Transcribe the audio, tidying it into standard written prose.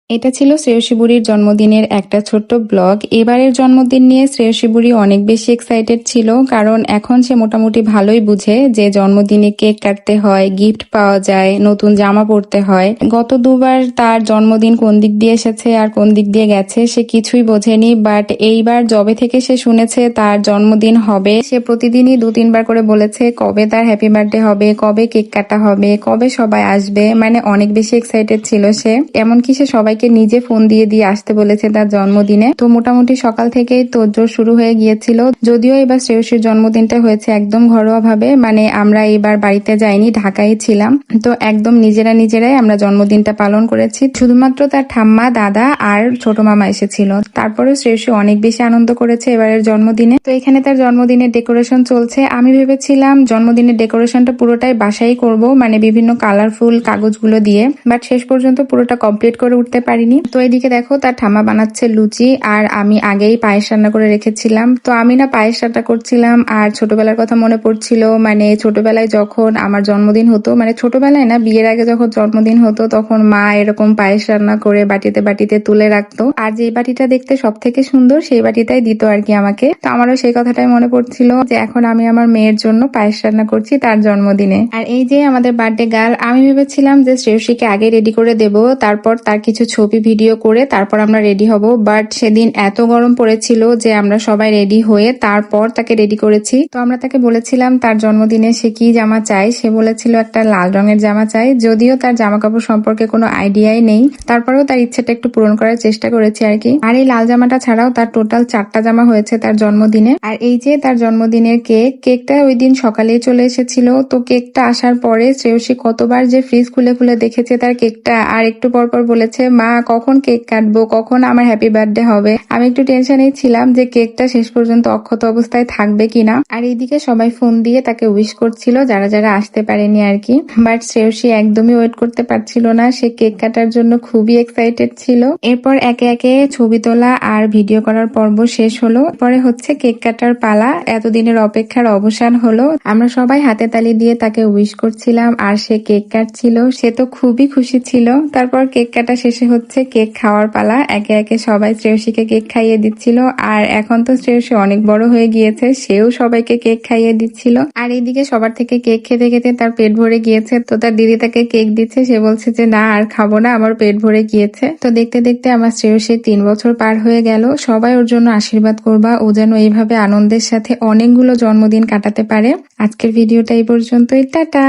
এটা ছিল শ্রেয়সী বুড়ির জন্মদিনের একটা ছোট্ট ব্লগ। এবারের জন্মদিন নিয়ে শ্রেয়সী বুড়ি অনেক বেশি এক্সাইটেড ছিল, কারণ এখন সে মোটামুটি ভালোই বুঝে যে জন্মদিনে কেক কাটতে হয়, গিফট পাওয়া যায়, নতুন জামা পরতে হয়। গত দুবার তার জন্মদিন কোন দিক দিয়ে এসেছে আর কোন দিক দিয়ে গেছে সে কিছুই বোঝেনি, বাট এইবার যবে থেকে সে শুনেছে তার জন্মদিন হবে, সে প্রতিদিনই 2-3 বার করে বলেছে কবে তার হ্যাপি বার্থডে হবে, কবে কেক কাটা হবে, কবে সবাই আসবে। মানে অনেক বেশি এক্সাইটেড ছিল সে, এমনকি সে সবাইকে নিজে ফোন দিয়ে দিয়ে আসতে বলেছে তার জন্মদিনে। তো মোটামুটি সকাল থেকেই তোড়জোড় শুরু হয়ে গিয়েছিল। যদিও এবার শ্রেয়সীর জন্মদিনটা হয়েছে একদম ঘরোয়া ভাবে, মানে আমরা এবার বাড়িতে যাইনি, ঢাকায় ছিলাম। তো একদম নিজেরাই আমরা জন্মদিনটা পালন করেছি। শুধুমাত্র তার ঠাম্মা, দাদা আর ছোট মামা এসেছিল। তারপরে শ্রেয়সী অনেক বেশি আনন্দ করেছে এবারের জন্মদিনে। তো এখানে তার জন্মদিনের ডেকোরেশন চলছে। আমি ভেবেছিলাম জন্মদিনের ডেকোরেশনটা পুরোটাই বাসায় করব, মানে বিভিন্ন কালারফুল কাগজগুলো দিয়ে, বাট শেষ পর্যন্ত পুরোটা কমপ্লিট করে উঠতে পারিনি। তো এদিকে দেখো তার ঠাম্মা বানাচ্ছে লুচি, আর আমি আগেই পায়েস রান্না করে রেখেছিলাম। তো আমি না পায়েস রান্না করছিলাম আর ছোটবেলার কথা মনে পড়ছিল। মানে ছোটবেলায় যখন আমার জন্মদিন হতো, মানে ছোটবেলায় না, বিয়ের আগে যখন জন্মদিন হতো তখন মা এরকম পায়েস রান্না করে বাটিতে বাটিতে তুলে রাখতো, আর যে বাটিটা দেখতে সব থেকে সুন্দর সেই বাটিটাই দিত আর কি আমাকে। তো আমারও সেই কথাটাই মনে পড়ছিল যে এখন আমি আমার মেয়ের জন্য পায়েস রান্না করছি তার জন্মদিনে। আর এই যে আমাদের বার্থডে গার্ল, আমি ভেবেছিলাম যে শ্রেয়সীকে আগে রেডি করে দেব, তারপর তার কিছু ছবি ভিডিও করে তারপর আমরা রেডি হব। বাট সেদিন এত গরম পড়েছিল যে আমরা সবাই রেডি হয়ে তারপর তাকে রেডি করেছি। তো আমরা তাকে বলেছিলাম তার জন্মদিনে সে কি জামা চাই, সে বলেছিল একটা লাল রঙের জামা চাই। যদিও তার জামা কাপড় সম্পর্কে কোনো আইডিয়াই নেই, তারপরেও তার ইচ্ছেটা একটু পূরণ করার চেষ্টা করেছি আর কি। আর এই লাল জামাটা ছাড়াও তার টোটাল 4টা জামা হয়েছে তার জন্মদিনে। আর এই যে তার জন্মদিনের কেকটা ওই দিন সকালেই চলে এসেছিল। তো কেকটা আসার পরে শ্রেয়সী কতবার যে ফ্রিজ খুলে খুলে দেখেছে তার কেকটা, আর একটু পর বলেছে মা কখন কেক কাটবো, কখন আমার হ্যাপি বার্থডে হবে। আমি একটু টেনশনেই ছিলাম যে কেকটা শেষ পর্যন্ত অক্ষত অবস্থায় থাকবে কিনা। আর এইদিকে সবাই ফোন দিয়ে তাকে উইশ করছিল, যারা যারা আসতে পারেনি আর কি। বাট শ্রেয়সী একদমই ওয়েট করতে পারছিল না, সে কেক কাটার জন্য খুবই এক্সাইটেড ছিল। এরপর একে একে ছবি তোলা আর ভিডিও করার পর্ব শেষ হলো, পরে হচ্ছে কেক কাটার পালা। এতদিনের অপেক্ষার অবসান হলো। আমরা সবাই হাতে তালি দিয়ে তাকে উইশ করছিলাম আর সে কেক কাটছিল, সে তো খুবই খুশি ছিল। তারপর কেক কাটা শেষে হচ্ছে কেক খাওয়ার পালা। একে একে সবাই শ্রেয়সীকে কেক খাইয়ে দিচ্ছিল, আর এখন তো শ্রেয়সী অনেক বড় হয়ে গিয়েছে, সেও সবাইকে কেক খাইয়ে দিচ্ছিল। আর এইদিকে সবার থেকে কেক খেতে খেতে তার পেট ভরে গিয়েছে। তো তার দিদি তাকে কেক দিচ্ছে, সে বলছে যে না আর খাবো না, আমার পেট ভরে গিয়েছে। তো দেখতে দেখতে আমার শ্রেয়সীর 3 বছর পার হয়ে গেল। সবাই ওর জন্য আশীর্বাদ করবা, ও যেন এইভাবে আনন্দের সাথে অনেকগুলো জন্মদিন কাটাতে পারে। আজকের ভিডিওটা এই পর্যন্তই, টাটা।